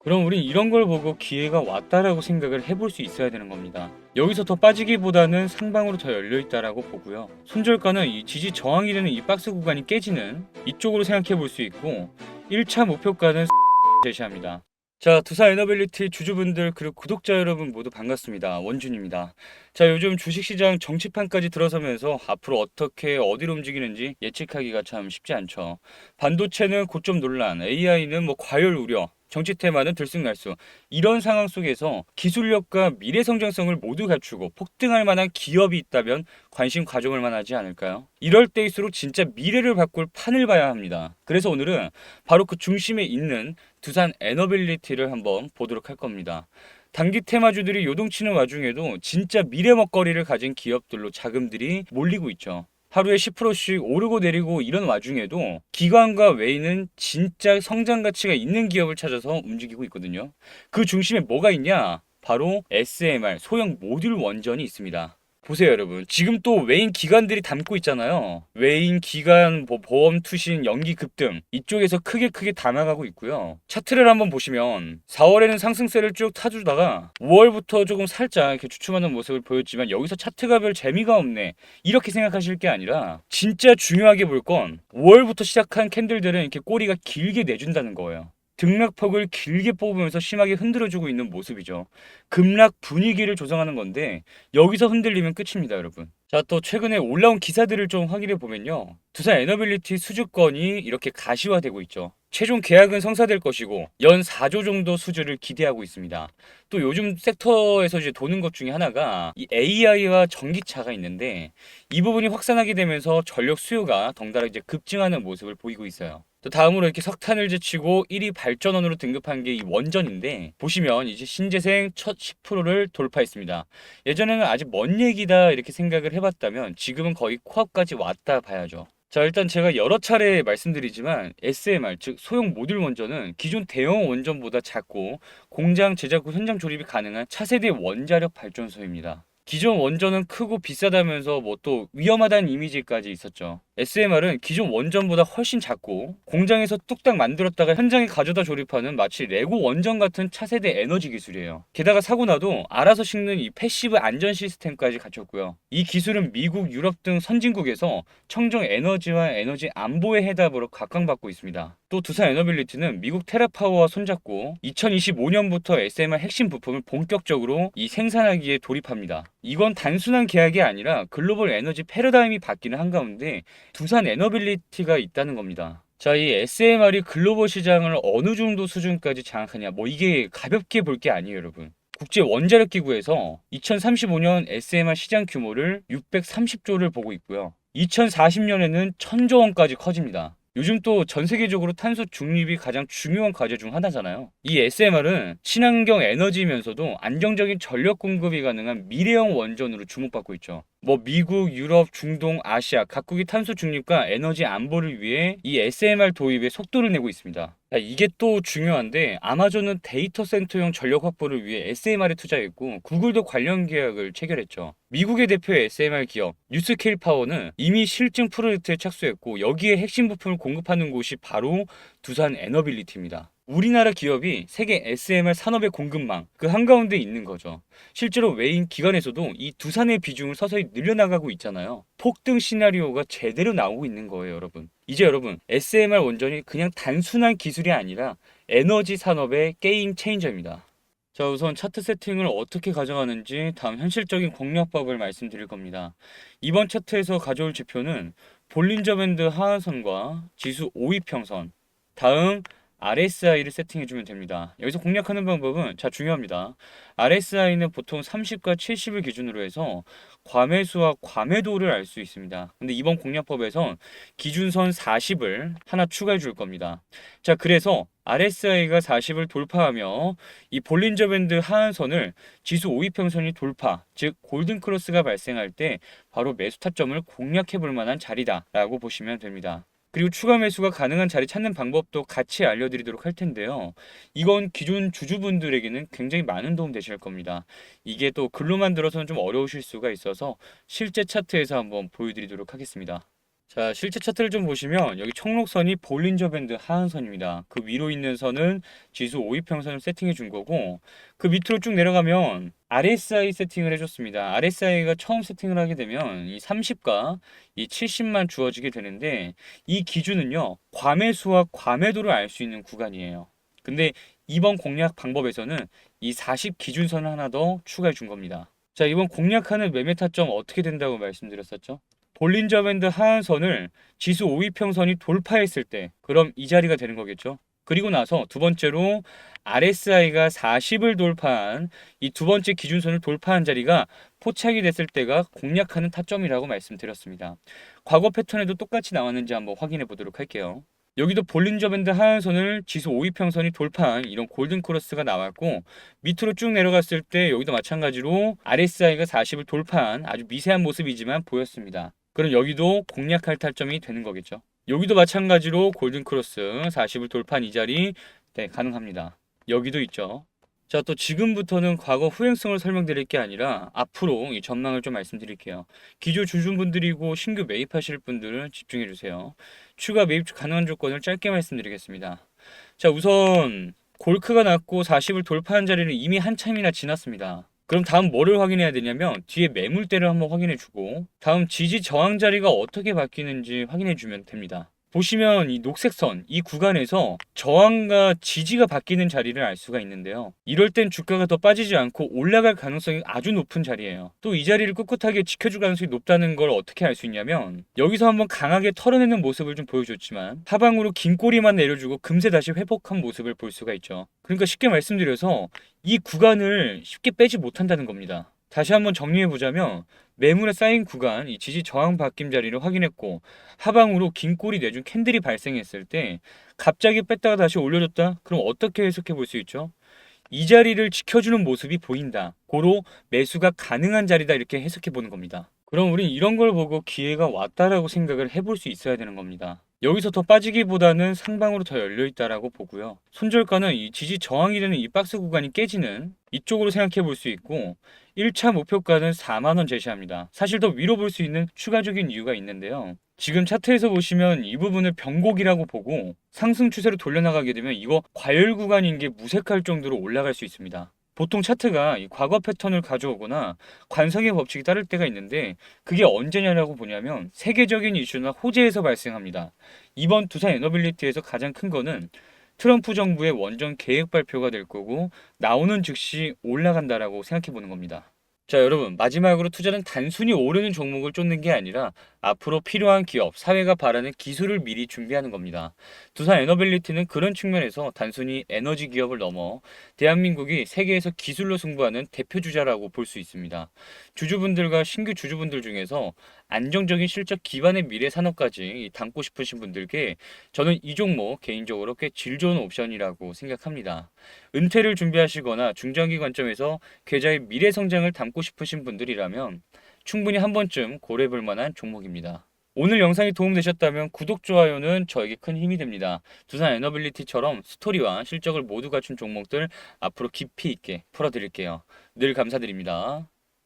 그럼 우린 이런 걸 보고 기회가 왔다라고 생각을 해볼 수 있어야 되는 겁니다. 여기서 더 빠지기보다는 상방으로 더 열려있다라고 보고요. 손절가는 이 지지 저항이 되는 이 박스 구간이 깨지는 이쪽으로 생각해 볼 수 있고, 1차 목표가는 제시합니다. 자, 두산 에너빌리티 주주분들 그리고 구독자 여러분 모두 반갑습니다. 원준입니다. 자, 요즘 주식시장 정치판까지 들어서면서 앞으로 어떻게 어디로 움직이는지 예측하기가 참 쉽지 않죠. 반도체는 고점 논란, AI는 뭐 과열 우려, 정치 테마는 들쑥날쑥. 이런 상황 속에서 기술력과 미래 성장성을 모두 갖추고 폭등할 만한 기업이 있다면 관심 가져볼 만하지 않을까요? 이럴 때일수록 진짜 미래를 바꿀 판을 봐야 합니다. 그래서 오늘은 바로 그 중심에 있는 두산 에너빌리티를 한번 보도록 할 겁니다. 단기 테마주들이 요동치는 와중에도 진짜 미래 먹거리를 가진 기업들로 자금들이 몰리고 있죠. 하루에 10%씩 오르고 내리고 이런 와중에도 기관과 외인은 진짜 성장 가치가 있는 기업을 찾아서 움직이고 있거든요. 그 중심에 뭐가 있냐? 바로 SMR 소형 모듈 원전이 있습니다. 보세요, 여러분. 지금 또 외인 기관들이 담고 있잖아요. 외인 기관, 보험 투신, 연기 급등 이쪽에서 크게 담아가고 있고요. 차트를 한번 보시면 4월에는 상승세를 쭉 타주다가 5월부터 조금 살짝 이렇게 주춤하는 모습을 보였지만 여기서 차트가 별 재미가 없네. 이렇게 생각하실 게 아니라 진짜 중요하게 볼 건 5월부터 시작한 캔들들은 이렇게 꼬리가 길게 내준다는 거예요. 등락폭을 길게 뽑으면서 심하게 흔들어주고 있는 모습이죠. 급락 분위기를 조성하는 건데 여기서 흔들리면 끝입니다, 여러분. 자, 또 최근에 올라온 기사들을 좀 확인해 보면요. 두산 에너빌리티 수주권이 이렇게 가시화되고 있죠. 최종 계약은 성사될 것이고 연 4조 정도 수주를 기대하고 있습니다. 또 요즘 섹터에서 이제 도는 것 중에 하나가 이 AI와 전기차가 있는데 이 부분이 확산하게 되면서 전력 수요가 덩달아 이제 급증하는 모습을 보이고 있어요. 또 다음으로 이렇게 석탄을 제치고 1위 발전원으로 등급한 게 이 원전인데 보시면 이제 신재생 첫 10%를 돌파했습니다. 예전에는 아직 먼 얘기다 이렇게 생각을 해봤다면 지금은 거의 코앞까지 왔다 봐야죠. 자, 일단 제가 여러 차례 말씀드리지만 SMR 즉 소형 모듈 원전은 기존 대형 원전보다 작고 공장 제작 후 현장 조립이 가능한 차세대 원자력 발전소입니다. 기존 원전은 크고 비싸다면서 뭐 또 위험하다는 이미지까지 있었죠. SMR은 기존 원전보다 훨씬 작고 공장에서 뚝딱 만들었다가 현장에 가져다 조립하는 마치 레고 원전 같은 차세대 에너지 기술이에요. 게다가 사고 나도 알아서 식는 이 패시브 안전 시스템까지 갖췄고요. 이 기술은 미국, 유럽 등 선진국에서 청정 에너지와 에너지 안보의 해답으로 각광받고 있습니다. 또 두산 에너빌리티는 미국 테라파워와 손잡고 2025년부터 SMR 핵심 부품을 본격적으로 이 생산하기에 돌입합니다. 이건 단순한 계약이 아니라 글로벌 에너지 패러다임이 바뀌는 한가운데 두산 에너빌리티가 있다는 겁니다. 자, 이 SMR이 글로벌 시장을 어느 정도 수준까지 장악하냐, 뭐 이게 가볍게 볼 게 아니에요, 여러분. 국제 원자력 기구에서 2035년 SMR 시장 규모를 630조를 보고 있고요. 2040년에는 1000조 원까지 커집니다. 요즘 또 전 세계적으로 탄소 중립이 가장 중요한 과제 중 하나잖아요. 이 SMR은 친환경 에너지면서도 안정적인 전력 공급이 가능한 미래형 원전으로 주목받고 있죠. 뭐 미국, 유럽, 중동, 아시아 각국이 탄소 중립과 에너지 안보를 위해 이 SMR 도입에 속도를 내고 있습니다. 이게 또 중요한데 아마존은 데이터 센터용 전력 확보를 위해 SMR에 투자했고 구글도 관련 계약을 체결했죠. 미국의 대표 SMR 기업 뉴스케일 파워는 이미 실증 프로젝트에 착수했고 여기에 핵심 부품을 공급하는 곳이 바로 두산 에너빌리티입니다. 우리나라 기업이 세계 SMR 산업의 공급망 그 한가운데 있는 거죠. 실제로 외인 기관에서도 이 두산의 비중을 서서히 늘려나가고 있잖아요. 폭등 시나리오가 제대로 나오고 있는 거예요, 여러분. 이제 여러분, SMR 원전이 그냥 단순한 기술이 아니라 에너지 산업의 게임 체인저입니다. 자, 우선 차트 세팅을 어떻게 가져가는지 다음 현실적인 공략법을 말씀드릴 겁니다. 이번 차트에서 가져올 지표는 볼린저 밴드 하한선과 지수 5위평선, 다음 RSI를 세팅해주면 됩니다. 여기서 공략하는 방법은 자 중요합니다. RSI는 보통 30과 70을 기준으로 해서 과매수와 과매도를 알 수 있습니다. 근데 이번 공략법에선 기준선 40을 하나 추가해 줄 겁니다. 자, 그래서 RSI가 40을 돌파하며 이 볼린저 밴드 하한선을 지수 5위 평선이 돌파, 즉 골든 크로스가 발생할 때 바로 매수 타점을 공략해 볼 만한 자리다라고 보시면 됩니다. 그리고 추가 매수가 가능한 자리 찾는 방법도 같이 알려드리도록 할 텐데요. 이건 기존 주주분들에게는 굉장히 많은 도움 되실 겁니다. 이게 또 글로만 들어서는 좀 어려우실 수가 있어서 실제 차트에서 한번 보여드리도록 하겠습니다. 자, 실제 차트를 좀 보시면 여기 청록선이 볼린저 밴드 하한선입니다. 그 위로 있는 선은 지수 5위평선을 세팅해 준 거고, 그 밑으로 쭉 내려가면 RSI 세팅을 해줬습니다. RSI가 처음 세팅을 하게 되면 이 30과 이 70만 주어지게 되는데, 이 기준은요 과매수와 과매도를 알 수 있는 구간이에요. 근데 이번 공략 방법에서는 이 40 기준선을 하나 더 추가해 준 겁니다. 자, 이번 공략하는 매매 타점 어떻게 된다고 말씀드렸었죠? 볼린저 밴드 하한선을 지수 5위평선이 돌파했을 때, 그럼 이 자리가 되는 거겠죠. 그리고 나서 두 번째로 RSI가 40을 돌파한 이 두 번째 기준선을 돌파한 자리가 포착이 됐을 때가 공략하는 타점이라고 말씀드렸습니다. 과거 패턴에도 똑같이 나왔는지 한번 확인해 보도록 할게요. 여기도 볼린저 밴드 하한선을 지수 5위평선이 돌파한 이런 골든 크로스가 나왔고, 밑으로 쭉 내려갔을 때 여기도 마찬가지로 RSI가 40을 돌파한 아주 미세한 모습이지만 보였습니다. 그럼 여기도 공략할 타점이 되는 거겠죠. 여기도 마찬가지로 골든 크로스 40을 돌파한 이 자리, 네, 가능합니다. 여기도 있죠. 자, 또 지금부터는 과거 후행성을 설명드릴 게 아니라 앞으로 이 전망을 좀 말씀드릴게요. 기존 주주분들이고 신규 매입하실 분들은 집중해 주세요. 추가 매입 가능한 조건을 짧게 말씀드리겠습니다. 자, 우선 골크가 났고 40을 돌파한 자리는 이미 한참이나 지났습니다. 그럼 다음 뭐를 확인해야 되냐면 뒤에 매물대를 한번 확인해 주고, 다음 지지 저항 자리가 어떻게 바뀌는지 확인해 주면 됩니다. 보시면 이 녹색 선, 이 구간에서 저항과 지지가 바뀌는 자리를 알 수가 있는데요. 이럴 땐 주가가 더 빠지지 않고 올라갈 가능성이 아주 높은 자리예요. 또 이 자리를 꿋꿋하게 지켜줄 가능성이 높다는 걸 어떻게 알 수 있냐면, 여기서 한번 강하게 털어내는 모습을 좀 보여줬지만 하방으로 긴 꼬리만 내려주고 금세 다시 회복한 모습을 볼 수가 있죠. 그러니까 쉽게 말씀드려서 이 구간을 쉽게 빼지 못한다는 겁니다. 다시 한번 정리해 보자면, 매물에 쌓인 구간, 이 지지 저항 바뀜 자리를 확인했고, 하방으로 긴 꼬리 내준 캔들이 발생했을 때 갑자기 뺐다가 다시 올려줬다? 그럼 어떻게 해석해 볼 수 있죠? 이 자리를 지켜주는 모습이 보인다. 고로 매수가 가능한 자리다, 이렇게 해석해 보는 겁니다. 그럼 우린 이런 걸 보고 기회가 왔다라고 생각을 해볼 수 있어야 되는 겁니다. 여기서 더 빠지기보다는 상방으로 더 열려 있다라고 보고요. 손절가는 이 지지 저항이 되는 이 박스 구간이 깨지는 이쪽으로 생각해 볼 수 있고, 1차 목표가는 4만 원 제시합니다. 사실 더 위로 볼 수 있는 추가적인 이유가 있는데요. 지금 차트에서 보시면 이 부분을 변곡이라고 보고 상승 추세로 돌려나가게 되면 이거 과열 구간인 게 무색할 정도로 올라갈 수 있습니다. 보통 차트가 이 과거 패턴을 가져오거나 관성의 법칙이 따를 때가 있는데, 그게 언제냐라고 보냐면 세계적인 이슈나 호재에서 발생합니다. 이번 두산 에너빌리티에서 가장 큰 거는 트럼프 정부의 원전 계획 발표가 될 거고, 나오는 즉시 올라간다라고 생각해 보는 겁니다. 자, 여러분, 마지막으로 투자는 단순히 오르는 종목을 쫓는 게 아니라 앞으로 필요한 기업, 사회가 바라는 기술을 미리 준비하는 겁니다. 두산 에너빌리티는 그런 측면에서 단순히 에너지 기업을 넘어 대한민국이 세계에서 기술로 승부하는 대표 주자라고 볼 수 있습니다. 주주분들과 신규 주주분들 중에서 안정적인 실적 기반의 미래 산업까지 담고 싶으신 분들께 저는 이 종목 개인적으로 꽤 질 좋은 옵션이라고 생각합니다. 은퇴를 준비하시거나 중장기 관점에서 계좌의 미래 성장을 담고 싶으신 분들이라면 충분히 한 번쯤 고려해 볼 만한 종목입니다. 오늘 영상이 도움되셨다면 구독, 좋아요는 저에게 큰 힘이 됩니다. 두산 에너빌리티처럼 스토리와 실적을 모두 갖춘 종목들 앞으로 깊이 있게 풀어드릴게요. 늘 감사드립니다.